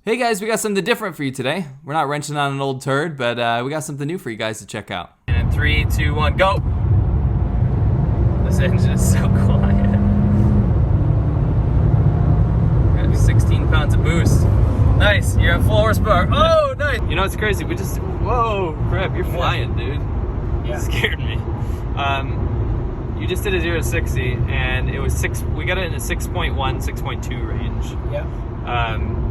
Hey guys, we got something different for you today. We're not wrenching on an old turd, but we got something new for you guys to check out. And in 3, 2, 1, go! This engine is so quiet. Got 16 pounds of boost. Nice, you're at full horsepower. Oh, nice! You know what's crazy? We just, whoa, crap, you're flying, dude. Yeah. You scared me. You just did a 0 to 60, and it was we got it in a 6.1, 6.2 range. Yeah.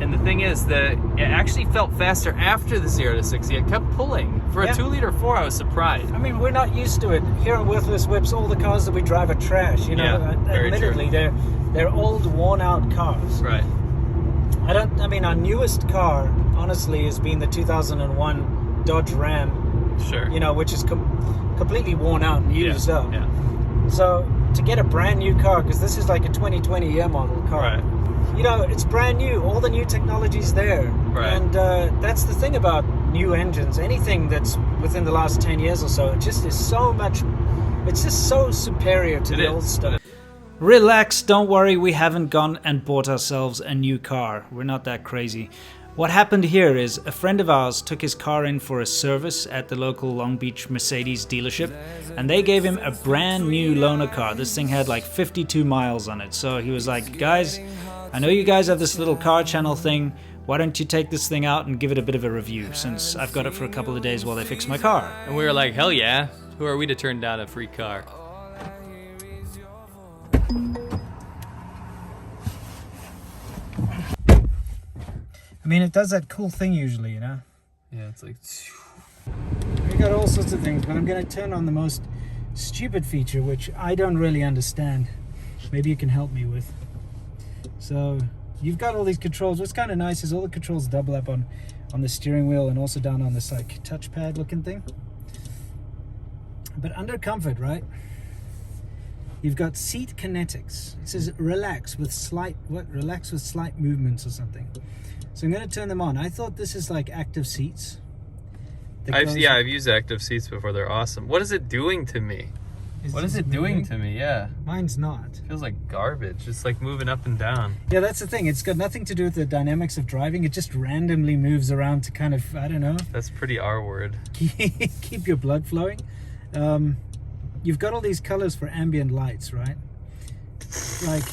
And the thing is that it actually felt faster after the 0 to 60. It kept pulling. For a 2.4 4, I was surprised. I mean, we're not used to it. Here at Worthless Whips, all the cars that we drive are trash. You know, Yeah, very admittedly, true. they're old, worn-out cars. Right. I mean, our newest car, honestly, has been the 2001 Dodge Ram. Sure. You know, which is completely worn out and used up. Yeah. So to get a brand new car, because this is like a 2020 year model car. Right. You know, it's brand new. All the new technology's there. Right. And that's the thing about new engines. Anything that's within the last 10 years or so, it just is so much, it's just so superior to the old stuff. Relax, don't worry, we haven't gone and bought ourselves a new car. We're not that crazy. What happened here is a friend of ours took his car in for a service at the local Long Beach Mercedes dealership, and they gave him a brand new loaner car. This thing had like 52 miles on it. So he was like, guys, I know you guys have this little car channel thing. Why don't you take this thing out and give it a bit of a review, since I've got it for a couple of days while they fix my car. And we were like, hell yeah. Who are we to turn down a free car? I mean, it does that cool thing usually, you know? Yeah, it's like... We got all sorts of things, but I'm going to turn on the most stupid feature, which I don't really understand. Maybe you can help me with. So, you've got all these controls. What's kind of nice is all the controls double up on the steering wheel and also down on this like touchpad looking thing. But under comfort, right? You've got seat kinetics. It says relax with slight movements or something. So I'm going to turn them on. I thought this is like active seats. I've used active seats before. They're awesome. What is it doing to me? What is it doing to me? Yeah. Mine's not. It feels like garbage. It's like moving up and down. Yeah, that's the thing. It's got nothing to do with the dynamics of driving. It just randomly moves around to kind of, I don't know. That's pretty R word. Keep your blood flowing. You've got all these colors for ambient lights, right? Like,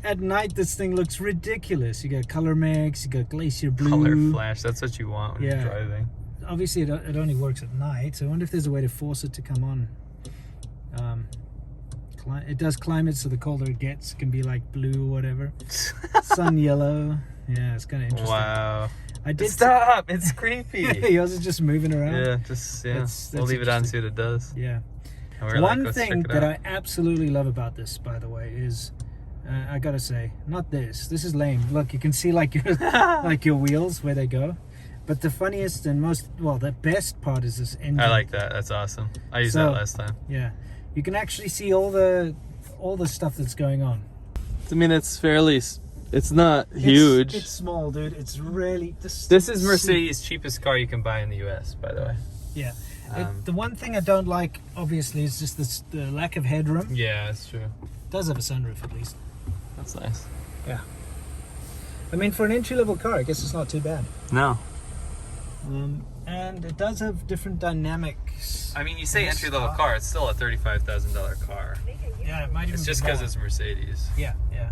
at night this thing looks ridiculous. You got color mix, you got glacier blue. Color flash, that's what you want when you're driving. Obviously it only works at night, so I wonder if there's a way to force it to come on. It does climate, so the colder it gets, it can be like blue or whatever. Sun yellow. Yeah, it's kind of interesting. Wow. I did Stop! It's creepy. Yours is just moving around. Yeah, we'll leave it on, see what it does. Yeah. One thing that I absolutely love about this, by the way, is I gotta say, not this. This is lame. Look, you can see like your like your wheels where they go. But the funniest and the best part is this engine. I like that. That's awesome. I used that last time. Yeah, you can actually see all the stuff that's going on. I mean, it's fairly. It's not huge. It's small, dude. It's really... This is Mercedes' cheapest car you can buy in the US, by the way. Yeah. The one thing I don't like, obviously, is just the lack of headroom. Yeah, that's true. It does have a sunroof, at least. That's nice. Yeah. I mean, for an entry-level car, I guess it's not too bad. No. And it does have different dynamics. I mean, you say entry-level car, it's still a $35,000 car. Yeah, it might even It's just because it's Mercedes. Yeah, yeah.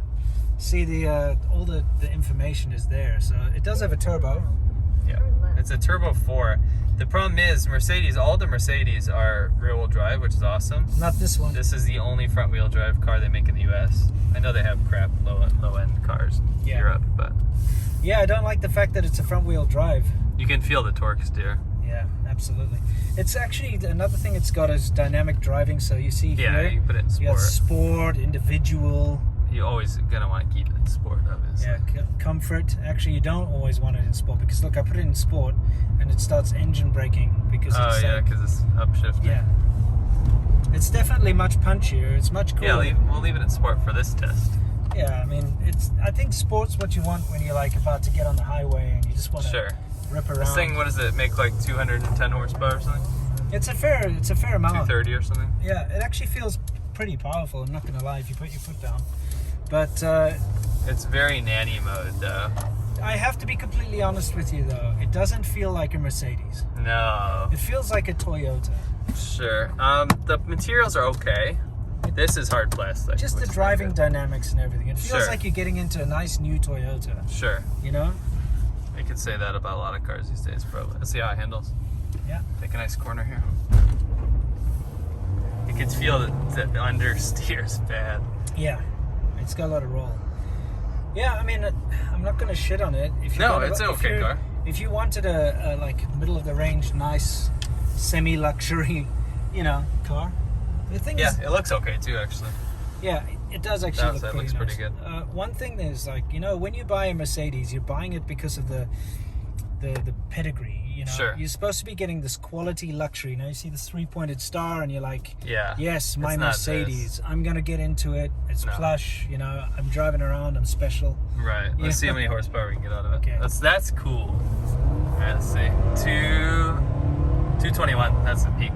See, all the information is there. So it does have a turbo. Yeah, it's a turbo 4. The problem is all the Mercedes are rear-wheel drive, which is awesome. Not this one. This is the only front-wheel drive car they make in the US. I know they have crap low-end cars in Europe, but... Yeah, I don't like the fact that it's a front-wheel drive. You can feel the torque steer. Yeah, absolutely. It's actually, another thing it's got is dynamic driving. So you see here, you put it in sport. You got sport, individual. You're always going to want to keep it in sport, obviously. Yeah, comfort. Actually, you don't always want it in sport, because look, I put it in sport and it starts engine braking because because it's upshifting. Yeah. It's definitely much punchier. It's much cooler. Yeah, we'll leave it in sport for this test. Yeah, I mean, I think sport's what you want when you're like about to get on the highway and you just want to rip around. This thing, what does it make, like 210 horsepower or something? It's a fair amount. 230 or something? Yeah, it actually feels pretty powerful, I'm not going to lie, if you put your foot down. But It's very nanny mode, though. I have to be completely honest with you, though. It doesn't feel like a Mercedes. No. It feels like a Toyota. Sure. The materials are okay. This is hard plastic. Just the driving dynamics and everything. It feels like you're getting into a nice new Toyota. Sure. You know? You could say that about a lot of cars these days, probably. Let's see how it handles. Yeah. Take a nice corner here. You can feel that the understeer's bad. Yeah. It's got a lot of roll. Yeah, I mean, I'm not going to shit on it. If you it's an okay car. If you wanted a like middle of the range, nice, semi-luxury, car. The thing is, it looks okay too, actually. Yeah, it does actually look pretty nice. Pretty good. One thing is, like, when you buy a Mercedes, you're buying it because of the pedigree. Sure. You're supposed to be getting this quality luxury. You see this 3-pointed star, and you're like, yes, my Mercedes. I'm gonna get into it. It's plush. I'm driving around. I'm special. Right. Let's see how many horsepower we can get out of it. Okay. That's cool. All right. Let's see. 221. That's the peak.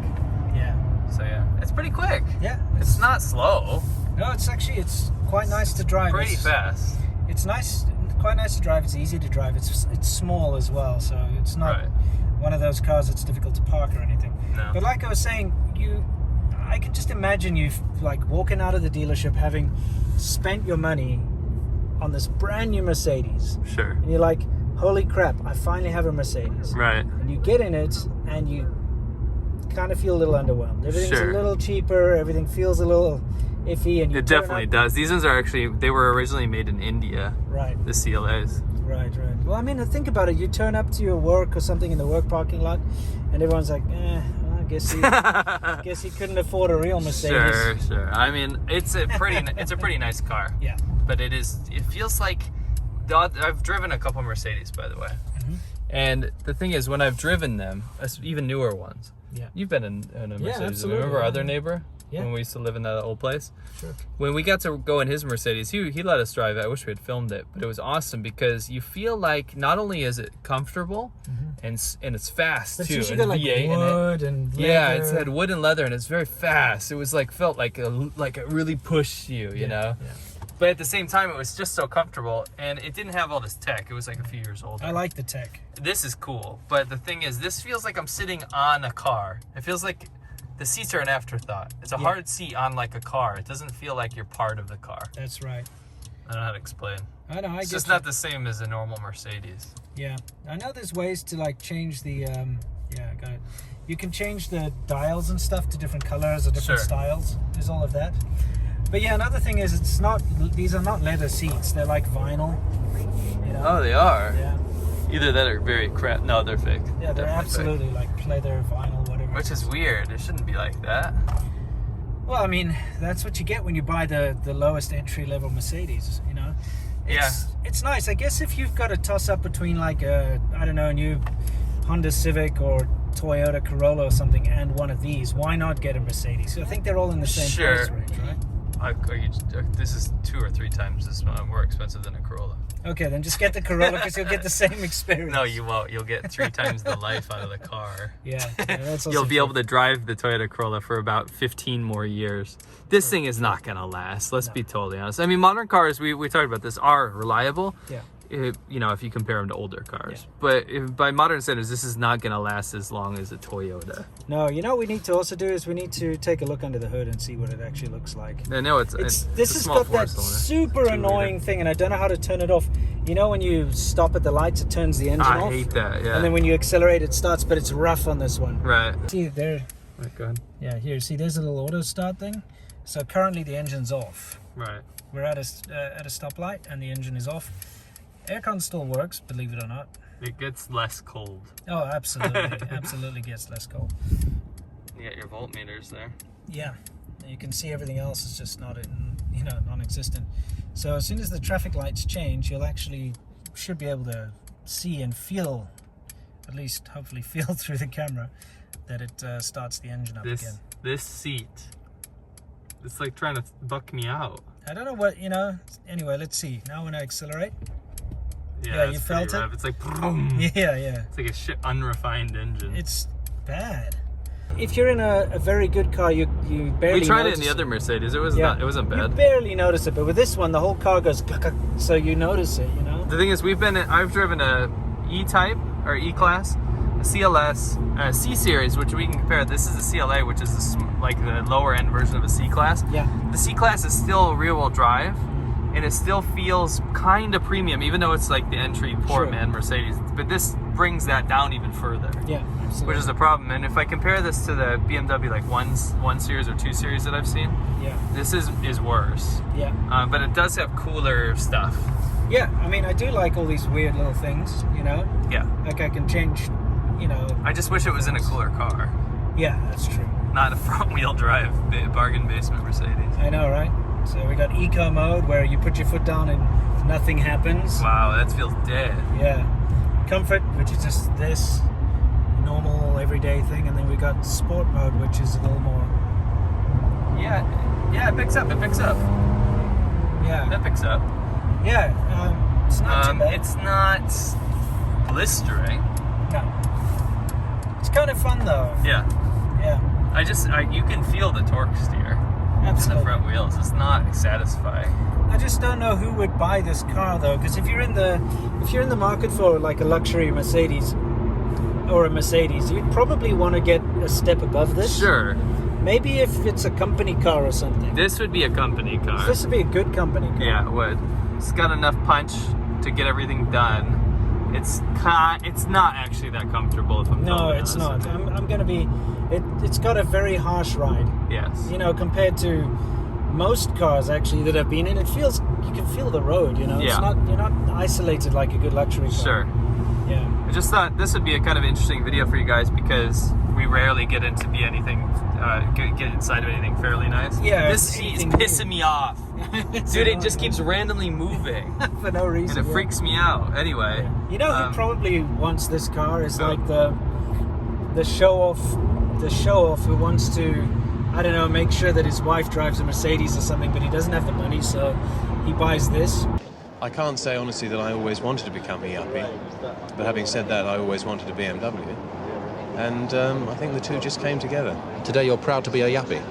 Yeah. So yeah, it's pretty quick. Yeah. It's not slow. No, it's quite nice to drive. Pretty fast. It's nice. Quite nice to drive. It's easy to drive. It's small as well, so it's not one of those cars that's difficult to park or anything. No. But like I was saying, I can just imagine you like walking out of the dealership having spent your money on this brand new Mercedes. Sure. And you're like, holy crap, I finally have a Mercedes. Right. And you get in it and you kind of feel a little underwhelmed. Everything's a little cheaper. Everything feels a little iffy, and it definitely does. These ones are they were originally made in India. Right. The CLAs. Right. Well, I mean, think about it. You turn up to your work or something in the work parking lot, and everyone's like, well, I guess he couldn't afford a real Mercedes. Sure. I mean, it's a pretty nice car. Yeah. But it feels like I've driven a couple Mercedes, by the way. Mm-hmm. And the thing is, when I've driven them, even newer ones. Yeah. You've been in a Mercedes. Yeah, absolutely. Remember our other neighbor? Yeah. When we used to live in that old place? Sure. When we got to go in his Mercedes, he let us drive it. I wish we had filmed it, but it was awesome because you feel like not only is it comfortable and it's fast but too. It's got like wood and leather. Yeah, it's had wood and leather and it's very fast. It was felt like it really pushed you, you know? Yeah. But at the same time, it was just so comfortable, and it didn't have all this tech. It was like a few years older. I like the tech. This is cool, but the thing is, this feels like I'm sitting on a car. It feels like the seats are an afterthought. It's a hard seat on like a car. It doesn't feel like you're part of the car. That's right. I don't know how to explain. I know. It's just not the same as a normal Mercedes. Yeah, I know there's ways to change the. I got it. You can change the dials and stuff to different colors or different styles. There's all of that. But yeah, another thing is these are not leather seats. They're like vinyl. Oh, they are? Yeah. Either that or very crap. No, they're fake. Yeah, they're absolutely fake. Like leather, vinyl, whatever. Which is weird. It shouldn't be like that. Well, I mean, that's what you get when you buy the lowest entry-level Mercedes, It's nice. I guess if you've got a toss-up between a new Honda Civic or Toyota Corolla or something and one of these, why not get a Mercedes? So I think they're all in the same price range, right? This is 2 or 3 times more expensive than a Corolla. Okay, then just get the Corolla because you'll get the same experience. No, you won't. You'll get 3 times the life out of the car. Yeah, that's also You'll be able to drive the Toyota Corolla for about 15 more years. This thing is not going to last. Let's be totally honest. I mean, modern cars, we talked about this, are reliable. Yeah. If you compare them to older cars. Yeah. But by modern standards, this is not going to last as long as a Toyota. No, what we need to also do is we need to take a look under the hood and see what it actually looks like. I know this has got that super annoying thing, and I don't know how to turn it off. When you stop at the lights, it turns the engine off. I hate that, yeah. And then when you accelerate, it starts, but it's rough on this one. Right. See there? Oh, go ahead. Yeah, here. See, there's a little auto start thing. So currently the engine's off. Right. We're at a stoplight, and the engine is off. Aircon still works, believe it or not. It gets less cold. Oh, absolutely. Absolutely gets less cold. You got your voltmeters there. Yeah. You can see everything else is just non-existent. So as soon as the traffic lights change, you'll should be able to see and feel, at least hopefully feel through the camera, that it starts the engine up again. This seat, it's like trying to buck me out. I don't know what, anyway, let's see. Now when I accelerate. Yeah, you felt it? It's like boom. Yeah. It's like a unrefined engine. It's bad. if you're in a very good car, you barely. We tried it notice in the other Mercedes. It was not. It wasn't bad. You barely notice it, but with this one, the whole car goes, so you notice it. You know. The thing is, I've driven a E-Type or E-Class, a CLS, a C-Series, which we can compare. This is a CLA, which is like the lower end version of a C-Class. Yeah. The C-Class is still rear-wheel drive, and it still feels kind of premium, even though it's like the entry poor man Mercedes. But this brings that down even further. Yeah, absolutely. Which is a problem. And if I compare this to the BMW like 1 Series or 2 Series that I've seen, this is worse. Yeah. But it does have cooler stuff. Yeah, I mean, I do like all these weird little things, you know? Yeah. Like I can change, you know... I just wish it was in a cooler car. Yeah, that's true. Not a front-wheel drive bargain basement Mercedes. I know, right? So we got eco mode where you put your foot down and nothing happens. Wow, that feels dead. Yeah. Comfort, which is just this normal everyday thing, and then we got sport mode, which is a little more... Yeah, it picks up. Yeah. That picks up. Yeah, it's not too bad. It's not blistering. No. It's kind of fun though. Yeah. Yeah. You can feel the torque steer. Absolutely. In the front wheels. It's not satisfying. I just don't know who would buy this car though, because if you're in the market for like a luxury Mercedes or a Mercedes, you'd probably want to get a step above this. Sure. Maybe if it's a company car or something. This would be a company car. This would be a good company car. Yeah, it would. It's got enough punch to get everything done. It's not actually that comfortable if I'm No, it's not. I'm gonna be. It's got a very harsh ride. Yes. You know, compared to most cars actually that I've been in, you can feel the road. You know, Yeah. You're not isolated like a good luxury car. Sure. Yeah. I just thought this would be a kind of interesting video for you guys because we rarely get into get inside of anything fairly nice. Yeah. This seat is pissing me off. Dude, it just keeps randomly moving. For no reason. And it freaks me out. Anyway. You know who probably wants this car is like the show off who wants to, I don't know, make sure that his wife drives a Mercedes or something, but he doesn't have the money, so he buys this. I can't say honestly that I always wanted to become a yuppie, but having said that, I always wanted a BMW, and I think the two just came together. Today you're proud to be a yuppie?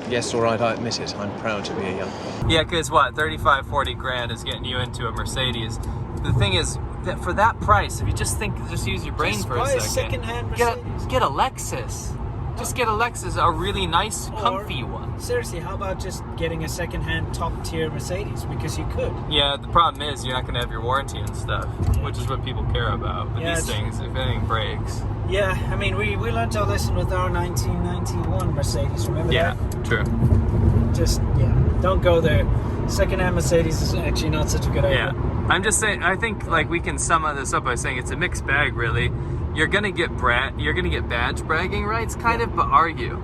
Yes, all right, I admit it, I'm proud to be a yuppie. Yeah, because what, 35, 40 grand is getting you into a Mercedes. The thing is, that for that price, if you just use your brain for a second. Second-hand Mercedes. Get a Lexus. Just get a Lexus, a really nice, comfy one. Seriously, how about just getting a second-hand top-tier Mercedes? Because you could. Yeah, the problem is you're not going to have your warranty and stuff, which is what people care about. But these things, if anything breaks. Yeah, I mean, we learned our lesson with our 1991 Mercedes, remember that? Yeah, true. Just, don't go there. Second-hand Mercedes is actually not such a good idea. Yeah. I'm just saying, I think like we can sum this up by saying it's a mixed bag, really. You're gonna get badge bragging rights, kind of, but are you?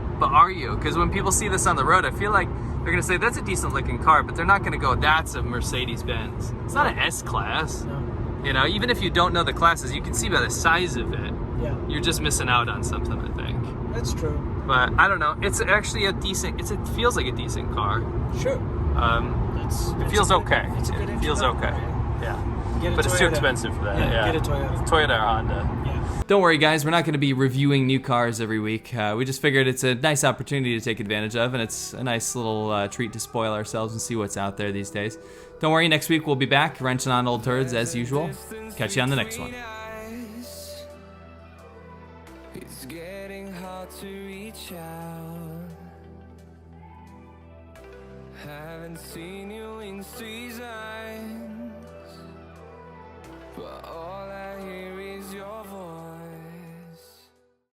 Because when people see this on the road, I feel like they're gonna say that's a decent looking car, but they're not gonna go, that's a Mercedes-Benz. It's not an S-Class. No. You know, even if you don't know the classes, you can see by the size of it. Yeah. You're just missing out on something, I think. That's true. But I don't know. It's actually it feels like a decent car. Sure. It feels okay. It feels okay. Yeah. But it's too expensive for that. Yeah, get a Toyota. Toyota or Honda. Yeah. Don't worry, guys. We're not going to be reviewing new cars every week. We just figured it's a nice opportunity to take advantage of, and it's a nice little treat to spoil ourselves and see what's out there these days. Don't worry, next week we'll be back, wrenching on old turds as usual. Catch you on the next one. It's getting hard to reach out. Haven't seen you in seasons, but all